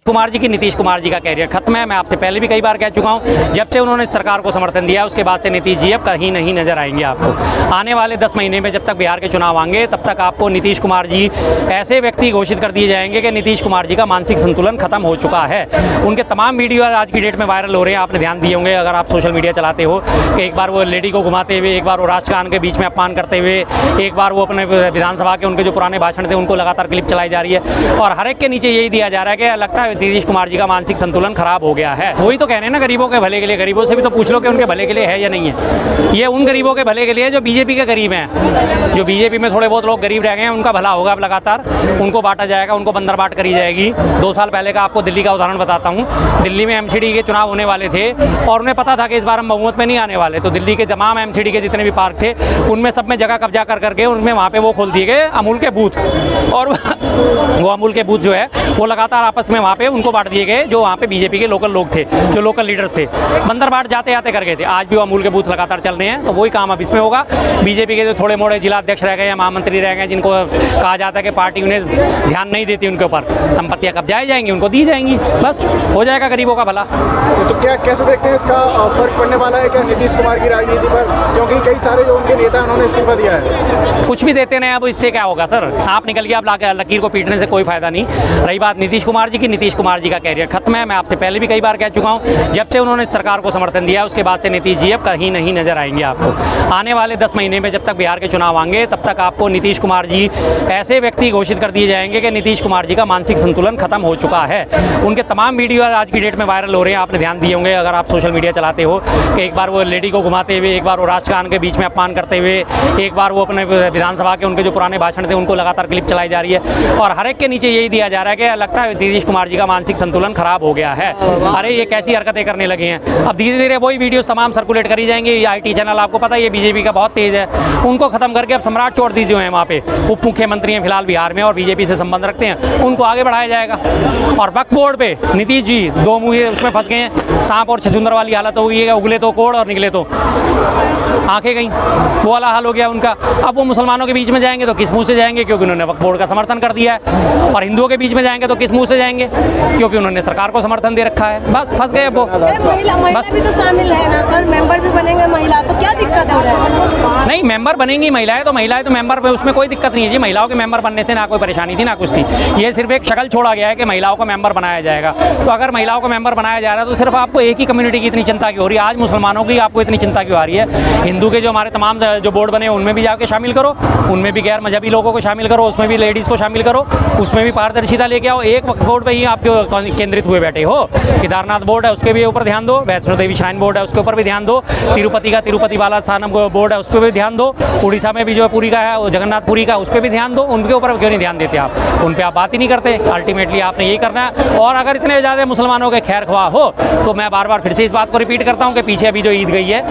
कुमार जी की नीतीश कुमार जी का कैरियर खत्म है। मैं आपसे पहले भी कई बार कह चुका हूं, जब से उन्होंने सरकार को समर्थन दिया उसके बाद से नीतीश जी अब कहीं नहीं नजर आएंगे आपको। आने वाले 10 महीने में जब तक बिहार के चुनाव आएंगे तब तक आपको नीतीश कुमार जी ऐसे व्यक्ति घोषित कर दिए जाएंगे कि नीतीश कुमार जी का मानसिक संतुलन खत्म हो चुका है। उनके तमाम वीडियो आज की डेट में वायरल हो रहे हैं, आपने ध्यान दिए होंगे अगर आप सोशल मीडिया चलाते हो, कि एक बार वो लेडी को घुमाते हुए, एक बार वो राष्ट्रगान के बीच में अपमान करते हुए, एक बार वो अपने विधानसभा के उनके जो पुराने भाषण थे उनको लगातार क्लिप चलाई जा रही है और हर एक के नीचे यही दिया जा रहा है कि लगता है नीतीश कुमार जी का मानसिक संतुलन खराब हो गया है। वही तो कह रहे हैं ना, गरीबों के भले के लिए। गरीबों से भी तो पूछ लो कि उनके भले के लिए है या नहीं है। ये उन गरीबों के भले के लिए जो बीजेपी के गरीब हैं, जो बीजेपी में थोड़े बहुत लोग गरीब रह गए हैं, उनका भला होगा अब लगातार, उनको बांटा जाएगा, उनको बंदर बाट करी जाएगी। 2 साल पहले का आपको दिल्ली का उदाहरण बताता हूँ। दिल्ली में एमसीडी के चुनाव होने वाले थे और उन्हें पता था कि इस बार हम बहुमत में नहीं आने वाले, तो दिल्ली के तमाम एमसीडी के जितने भी पार्क थे उनमें सब में जगह कब्जा कर करके उनमें वहाँ पे वो खोल दिए गए अमूल के बूथ, और वो अमूल के बूथ जो है वो लगातार आपस में वहाँ पे उनको बांट दिए गए जो वहाँ पे बीजेपी के लोकल लोग थे, जो लोकल लीडर्स थे, बंदर बाट जाते जाते कर गए थे। आज भी वो अमूल के बूथ लगातार चल रहे हैं, तो वही काम अब इसमें होगा। बीजेपी के जो थोड़े मोड़े जिला अध्यक्ष रह गए, महामंत्री रह गए, जिनको कहा जाता है कि पार्टी उन्हें ध्यान नहीं देती उनके ऊपर, संपत्तियाँ कब्जाई जाएंगी, उनको दी जाएंगी, बस हो जाएगा गरीबों का भला। तो क्या कैसे देखते हैं इसका फर्क पड़ने वाला है क्या नीतीश कुमार की राजनीति पर, क्योंकि कई सारे जो उनके नेता उन्होंने इस्तीफा दिया है? कुछ भी देते नहीं, अब इससे क्या होगा सर, सांप निकल गया, अब लकीर को पीटने से कोई फायदा नहीं। रही बात नीतीश कुमार जी की, नीतीश कुमार जी का कैरियर खत्म है। मैं आपसे पहले भी कई बार कह चुका हूं, जब से उन्होंने सरकार को समर्थन दिया उसके बाद से नीतीश जी अब कहीं नहीं नजर आएंगे आपको। आने वाले 10 महीने में जब तक बिहार के चुनाव आएंगे तब तक आपको नीतीश कुमार जी ऐसे व्यक्ति घोषित कर दिए जाएंगे कि नीतीश कुमार जी का मानसिक संतुलन खत्म हो चुका है। उनके तमाम वीडियो आज की डेट में वायरल हो रहे हैं, आपने ध्यान दिए होंगे अगर आप सोशल मीडिया चलाते हो, कि एक बार वो लेडी को घुमाते हुए, एक बार वो राष्ट्रगान के बीच में अपमान करते हुए, एक बार वो अपने विधानसभा के उनके जो पुराने भाषण थे उनको लगातार क्लिप चलाई जा रही है और हर एक के नीचे यही दिया जा रहा है कि लगता है नीतीश कुमार जी का मानसिक संतुलन खराब हो गया है। अरे ये कैसी हरकतें करने लगे हैं। अब धीरे धीरे वही वीडियोस तमाम सर्कुलेट करी जाएंगे। ये आईटी चैनल आपको पता है ये बीजेपी का बहुत तेज है, उनको खत्म करके अब सम्राट चोर दी जो है वहाँ पे उप मुख्यमंत्री हैं फिलहाल बिहार में और बीजेपी से संबंध रखते हैं, उनको आगे बढ़ाया जाएगा। और वक्फ बोर्ड पे नीतीश जी 2 मुँह उसमें फंस गए हैं, सांप और छछूंदर वाली हालत हो गई है, उगले तो कोड़ और निकले तो आंखें गई, वो वाला हाल हो गया उनका। अब वो मुसलमानों के बीच में जाएंगे तो किस मुंह से जाएंगे, क्योंकि उन्होंने वक्फ बोर्ड का समर्थन कर दिया है, और हिंदुओं के बीच में जाएंगे तो किस मुंह से जाएंगे, क्योंकि उन्होंने सरकार को समर्थन दे रखा है। बस फंस गए वो। महिला भी तो शामिल है ना सर, मेंबर भी बनेंगे महिला, तो क्या दिक्कत हो रहा है? नहीं, मेंबर बनेंगी महिलाएं तो मेंबर पे उसमें कोई दिक्कत नहीं है जी। महिलाओं के मेंबर बनने से ना कोई परेशानी थी ना कुछ थी, ये सिर्फ एक शक्ल छोड़ा गया है कि महिलाओं को मेंबर बनाया जाएगा। तो अगर महिलाओं को मेंबर बनाया जा रहा है तो सिर्फ आपको एक ही कम्युनिटी की इतनी चिंता क्यों हो रही है? आज मुसलमानों की आपको इतनी चिंता क्यों आ रही है? हिंदू के जो हमारे तमाम जो बोर्ड बने उनमें भी जाके शामिल करो, उनमें भी गैर मजहबी लोगों को शामिल करो, उसमें भी लेडीज़ को शामिल करो, उसमें भी पारदर्शिता लेके आओ। एक वक्फ बोर्ड पे ही आप केंद्रित हुए बैठे हो। केदारनाथ बोर्ड है उसके भी ऊपर ध्यान दो, वैष्णो देवी श्राइन बोर्ड है उसके ऊपर भी ध्यान दो, तिरुपति का तिरुपति बालासानम बोर्ड है उस पर भी ध्यान दो, उड़ीसा में भी जो पुरी का है वो जगन्नाथपुरी का उस पर भी ध्यान दो। उनके ऊपर क्यों नहीं ध्यान देते आप? उन पर आप बात ही नहीं करते। अल्टीमेटली आपने यही करना है। और अगर इतने ज़्यादा मुसलमानों के खैर ख्वाह हो तो मैं बार बार फिर से इस बात को रिपीट करता हूँ कि पीछे अभी जो ईद गई है,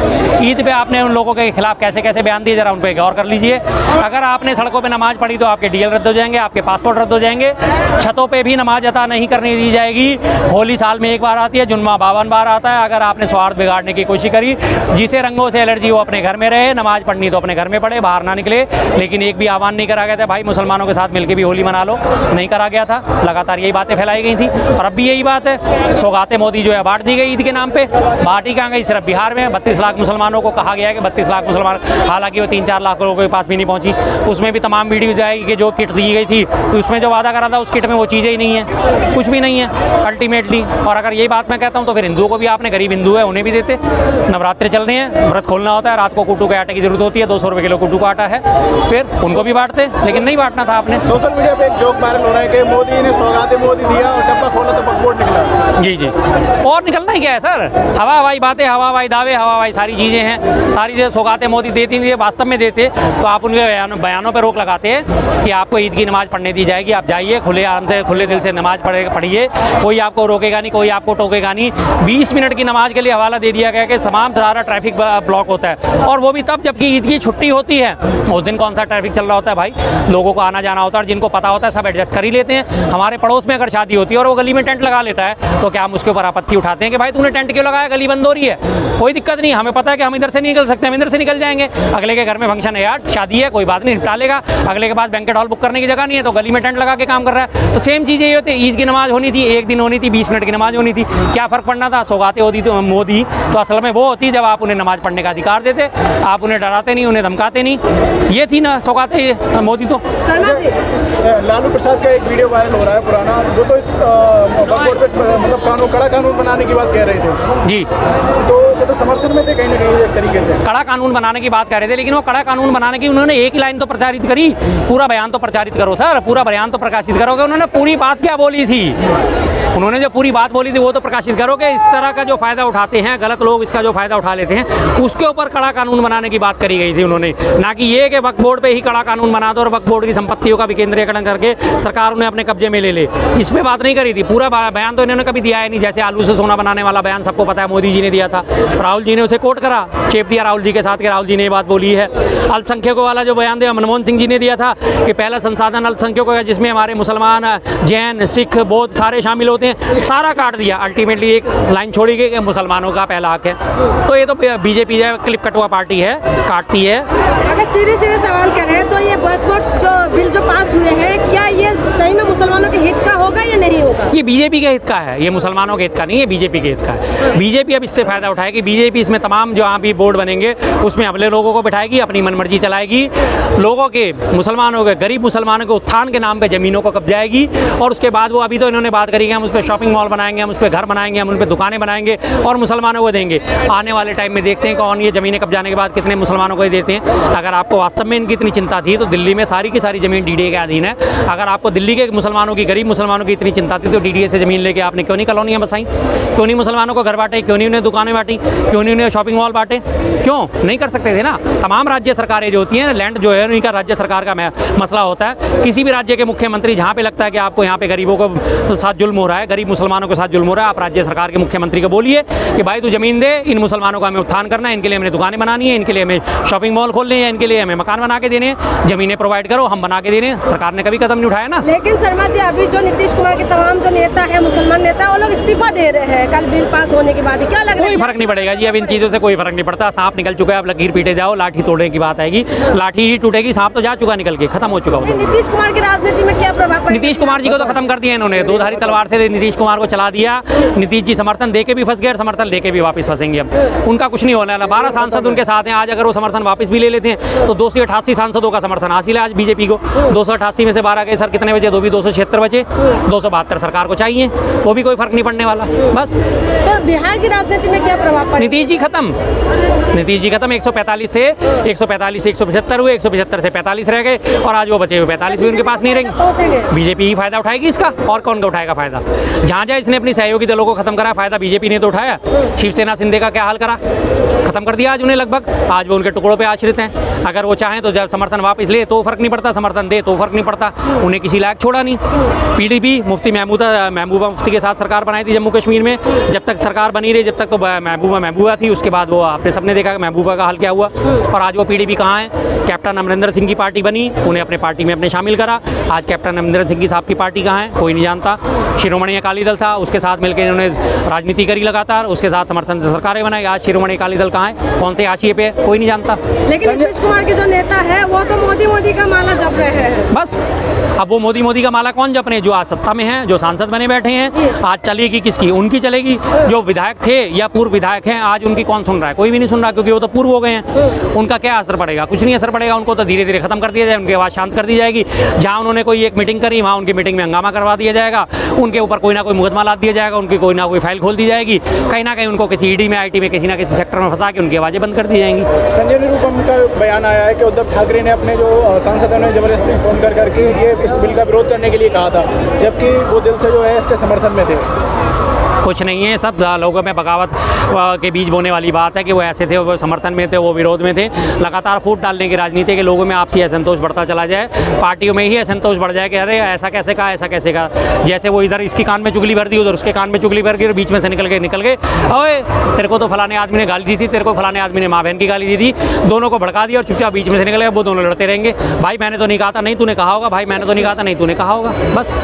ईद पे आपने उन लोगों के खिलाफ कैसे कैसे बयान दिए, जरा उन पर गौर कर लीजिए। अगर आपने सड़कों पर नमाज पढ़ी तो आपके डीएल रद्द हो जाएंगे, आपके पासपोर्ट रद्द हो जाएंगे। छतों पर भी नमाज अता नहीं करने दी जाएगी। होली साल में एक बार आती है, जुम्मा 52 बार आता है। अगर आपने स्वार्थ बिगाड़ने की कोशिश करी, जिसे रंगों से एलर्जी हो अपने घर में रहे, नमाज पढ़नी तो अपने घर में पढ़े, बाहर ना निकले। लेकिन एक भी आह्वान नहीं करा गया था भाई मुसलमानों के साथ मिलकर भी होली मना लो, नहीं करा गया था। लगातार यही बातें फैलाई गई थी और अब भी यही बात है। सौगातें मोदी जो है बांट दी गई ईद के नाम पे। बांटी कहाँ गई? सिर्फ बिहार में 32 लाख मुसलमानों को कहा गया है कि 32 लाख मुसलमान, हालांकि वो 3-4 लाख लोगों के पास भी नहीं पहुंची। उसमें भी तमाम वीडियो जाएगी कि जो किट दी गई थी तो उसमें जो वादा करा था उस किट में वो चीज़ें ही नहीं है, कुछ भी नहीं है अल्टीमेटली। और अगर यही बात मैं कहता हूँ तो फिर हिंदुओं को भी आपने, गरीब हिंदू है उन्हें भी देते। नवरात्रि चल रहे हैं, व्रत खोलना होता है, रात को कुट्टू के आटे की जरूरत होती है, 200 रुपये किलो कुट्टू का आटा है, फिर उनको भी बांटते, लेकिन नहीं बांटना था आपने। सोशल मीडिया पे एक जोक वायरल हो रहा है कि मोदी ने सौगातें मोदी दिया और डब्बा खोला तो वक्फ बोर्ड निकला। जी जी, और निकलना ही क्या है सर? हवा हवाई बातें, हवा हवाई दावे, हवा हवाई सारी चीज़ें हैं। सारी जो सौगातें मोदी देती नहीं, वास्तव में देते तो आप उनके बयानों पर रोक लगाते हैं कि आपको ईद की नमाज पढ़ने दी जाएगी, आप जाइए खुले आराम से खुले दिल से नमाज पढ़िए, कोई आपको रोकेगा नहीं, कोई आपको टोकेगा नहीं। 20 मिनट की नमाज के लिए हवाला दे दिया गया कि तमाम सारा ट्रैफिक ब्लॉक होता है, और वो भी तब जबकि ईद की छुट्टी होती है। उस दिन कौन सा ट्रैफिक चल रहा होता है भाई? लोगों को आना जाना होता है और जिनको पता होता है सब एडजस्ट कर ही लेते हैं। हमारे पड़ोस में अगर शादी होती है और वो गली में टेंट लगा लेता है तो क्या हम उसके ऊपर आपत्ति उठाते हैं कि भाई तूने टेंट क्यों लगाया, गली बंद हो रही है? कोई दिक्कत नहीं, हमें पता है कि हम इधर से नहीं निकल सकते, हम इधर से निकल जाएंगे। अगले के घर में फंक्शन है यार, शादी है, कोई बात नहीं, निपटा लेगा। अगले के पास बैंकेट हॉल बुक करने की जगह नहीं है तो गली में टेंट लगा के काम कर रहा है। तो सेम चीज़ यही होती है। ईद की नमाज नमाज होनी थी, एक दिन होनी थी, 20 मिनट की नमाज होनी थी, क्या फ़र्क पड़ना था। सौगातें होती तो मोदी तो असल में वो होती जब आप उन्हें नमाज पढ़ने का अधिकार देते, आप उन्हें डराते नहीं, उन्हें धमकाते नहीं, ये थी ना सौगातें मोदी तो। शर्मा जी, लालू प्रसाद का एक वीडियो वायरल हो रहा है पुराना, वो तो इस वक्फ बोर्ड पे मतलब कड़ा कानून बनाने की बात कह रहे थे जी, तो ये तो समर्थन में थे कहीं ना कहीं एक तरीके से। कड़ा कानून बनाने की बात कर रहे थे, लेकिन वो कड़ा कानून बनाने की उन्होंने एक ही लाइन तो प्रचारित करी, पूरा बयान तो प्रचारित करो सर, पूरा बयान तो प्रकाशित करोगे। उन्होंने पूरी बात क्या बोली थी, उन्होंने जो पूरी बात बोली थी वो तो प्रकाशित करोगे। इस तरह का जो फ़ायदा उठाते हैं, गलत लोग इसका जो फ़ायदा उठा लेते हैं, उसके ऊपर कड़ा कानून बनाने की बात करी गई थी उन्होंने, ना कि ये कि वक्फ बोर्ड पे ही कड़ा कानून बना दो और वक्फ बोर्ड की संपत्तियों का विकेंद्रीकरण करके सरकार उन्हें अपने कब्जे में ले ले, इस पर बात नहीं करी थी। पूरा बयान तो इन्होंने कभी दिया है नहीं, जैसे आलू से सोना बनाने वाला बयान सबको पता है मोदी जी ने दिया था, राहुल जी ने उसे कोट करा, चेप दिया राहुल जी के साथ कि राहुल जी ने ये बात बोली है। अल्पसंख्यकों वाला जो बयान दिया मनमोहन सिंह जी ने दिया था कि पहला संसाधन अल्पसंख्यकों का, जिसमें हमारे मुसलमान, जैन, सिख, बौद्ध सारे शामिल होते हैं, सारा काट दिया। अल्टीमेटली एक लाइन छोड़ी गई कि मुसलमानों का पहला हक है। तो ये तो बीजेपी जो क्लिप कटुआ पार्टी है, काटती है। अगर सीधे सीधे सवाल करें तो ये वक्फ बोर्ड जो बिल जो पास हुए हैं, क्या ये सही में मुसलमानों के हित का होगा या नहीं होगा? ये बीजेपी के हित का है, ये मुसलमानों के हित का नहीं है, बीजेपी के हित का है। बीजेपी अब इससे फ़ायदा उठाएगी, बीजेपी इसमें तमाम जहाँ भी बोर्ड बनेंगे उसमें अपने लोगों को बिठाएगी, अपनी मनमर्जी चलाएगी, लोगों के, मुसलमानों के, गरीब मुसलमानों के उत्थान के नाम पे ज़मीनों को कब्जाएगी। और उसके बाद वो अभी तो इन्होंने बात करी कि हम उस पर शॉपिंग मॉल बनाएंगे, हम उस पर घर बनाएंगे, हम उन पर दुकानें बनाएंगे और मुसलमानों को देंगे। आने वाले टाइम में देखते हैं कौन ये ज़मीनें कब्जाने के बाद कितने मुसलमानों को ही देते हैं। अगर आपको वास्तव में इनकी इतनी चिंता थी तो दिल्ली में सारी की सारी ज़मीन डीडीए के अधीन है। अगर आपको दिल्ली के मुसलमानों की, गरीब मुसलमानों की इतनी चिंता थी तो डीडीए से ज़मीन लेके आपने क्यों नहीं कॉलोनियाँ बसाई, क्यों नहीं मुसलमानों को घर बांटे, क्यों नहीं उन्हें दुकानें बांटी, क्यों नहीं उन्हें शॉपिंग मॉल बांटे, क्यों नहीं कर सकते थे ना। तमाम राज्य सरकारें जो होती हैं, लैंड जो है उनका राज्य सरकार का मसला होता है। किसी भी राज्य के मुख्यमंत्री जहाँ पे लगता है कि आपको यहाँ पे गरीबों को साथ जुल्म हो रहा है, गरीब मुसलमानों के साथ जुल्म हो रहा है, आप राज्य सरकार के मुख्यमंत्री को बोलिए कि भाई तू ज़मीन दे, इन मुसलमानों का हमें उत्थान करना है, इनके लिए हमें दुकानें बनानी है, इनके लिए हमें शॉपिंग मॉल खोलने हैं, इनके लिए हमें मकान बना के देने हैं, ज़मीनें प्रोवाइड करो, हम बना के दे रहे हैं। सरकार ने कभी कदम नहीं उठाया ना। लेकिन शर्मा जी, अभी जो नीतीश कुमार के तमाम जो नेता है, मुसलमान नेता, वो लोग इस्तीफा दे रहे हैं कल बिल पास होने के बाद, क्या लग रहा है? कोई फर्क नहीं पड़ेगा जी, अब इन चीज़ों से कोई फर्क नहीं पड़ता। सांप निकल चुका है, अब लकीर पीटे जाओ, लाठी तोड़ने की बात आएगी, लाठी ही टूटेगी, सांप तो जा चुका निकल के, खत्म हो चुका वो। नीतीश कुमार की राजनीति में क्या प्रभाव पड़ेगा? नीतीश कुमार जी को तो खत्म कर दिया इन्होंने, दो धारी तलवार से नीतीश कुमार को चला दिया। नीतीश जी समर्थन देके भी फंस गए और समर्थन लेके भी वापस फंसेंगे। अब उनका कुछ नहीं होने वाला। 12 सांसद उनके साथ हैं। आज अगर वो समर्थन वापस भी ले लेते हैं तो 288 सांसदों का समर्थन हासिल है आज बीजेपी को। 288 में से 12 गए, सर कितने बचे? 276 बचे, 272 सरकार को चाहिए, वो भी कोई फर्क नहीं पड़ने वाला। बस तो बिहार की राजनीति में क्या प्रभाव पड़ेगा? नीतीश जी खत्म, नीतीश जी खत्म। 145 थे, 145 से 175 हुए, 175 से 45 रह गए और आज वो बचे हुए 45 भी उनके पास नहीं रहेंगे। बीजेपी ही फायदा उठाएगी इसका, और कौन का उठाएगा फायदा? जहाँ जहाँ इसने अपनी सहयोगी दलों को खत्म करा, फायदा बीजेपी ने तो उठाया। शिवसेना शिंदे का क्या हाल करा, खत्म कर दिया आज उन्हें लगभग। आज वो उनके टुकड़ों पे आश्रित हैं। अगर वो चाहें तो जब समर्थन वापस ले तो फर्क नहीं पड़ता, समर्थन दे तो फर्क नहीं पड़ता, उन्हें किसी लायक छोड़ा नहीं। पीडीपी मुफ्ती महबूबा मुफ्ती के साथ सरकार बनाई थी जम्मू कश्मीर में। जब तक सरकार बनी रही, जब तक तो महबूबा थी, उसके बाद वो आपने सबने देखा कि महबूबा का हाल क्या हुआ। और आज वो पीडीपी कहाँ है? कैप्टन अमरिंदर सिंह की पार्टी बनी, उन्हें अपने पार्टी में अपने शामिल करा। आज कैप्टन अमरिंदर सिंह की साहब की पार्टी कहाँ है? कोई नहीं जानता। शिरोमणि अकाली दल था, उसके साथ मिलकर इन्होंने राजनीति करी लगातार, उसके साथ समर्थन से सरकारें बनाई। आज शिरोमणि अकाली दल कहाँ है? कौन से हाशिए पे? कोई नहीं जानता। लेकिन नीतीश कुमार के जो नेता है वो तो मोदी का माला जप रहे हैं। बस अब वो मोदी का माला कौन जप रहे हैं? जो आज सत्ता में हैं, जो सांसद बने बैठे हैं। आज चलेगी किसकी? उनकी चलेगी। जो विधायक थे या पूर्व विधायक हैं, आज उनकी कौन सुन रहा है? कोई भी नहीं सुन रहा, क्योंकि वो तो पूर्व हो गए हैं। उनका क्या असर पड़ेगा? कुछ नहीं असर पड़ेगा। उनको तो धीरे धीरे खत्म कर दिया जाए, उनकी आवाज़ शांत कर दी जाएगी। जहाँ उन्होंने कोई एक मीटिंग करी, वहाँ उनकी मीटिंग में हंगामा करवा दिया जाएगा, उनके ऊपर कोई ना कोई मुकदमा लाद दिया जाएगा, उनकी कोई ना कोई फाइल खोल दी जाएगी, कहीं ना कहीं उनको किसी ईडी में, आईटी में, किसी ना किसी सेक्टर में फंसा के उनकी आवाज़ें बंद कर दी जाएंगी। संजय निरुपम का बयान आया है कि उद्धव ठाकरे ने अपने जो सांसदों ने जबरदस्ती फोन करके ये इस बिल का विरोध करने के लिए कहा था, जबकि वो दिल से जो है इसके समर्थन में थे। कुछ नहीं है, सब लोगों में बगावत के बीज बोने वाली बात है कि वो ऐसे थे, वो समर्थन में थे, वो विरोध में थे। लगातार फूट डालने की राजनीति के लोगों में आपसी असंतोष बढ़ता चला जाए, पार्टियों में ही असंतोष बढ़ जाए कि अरे ऐसा कैसे कहा, ऐसा कैसे कहा। जैसे वो इधर इसकी कान में चुगली भर दी, उधर उसके कान में चुगली भर दी, बीच में से निकल गए ओए तेरे को तो फलाने आदमी ने गाली दी थी, तेरे को फलाने आदमी ने माँ बहन की गाली दी थी, दोनों को भड़का दिया और चुपचाप बीच में से निकल गए। वो दोनों लड़ते रहेंगे। भाई मैंने तो नहीं कहा था, नहीं तूने कहा होगा, भाई मैंने तो नहीं कहा था, नहीं तूने कहा होगा। बस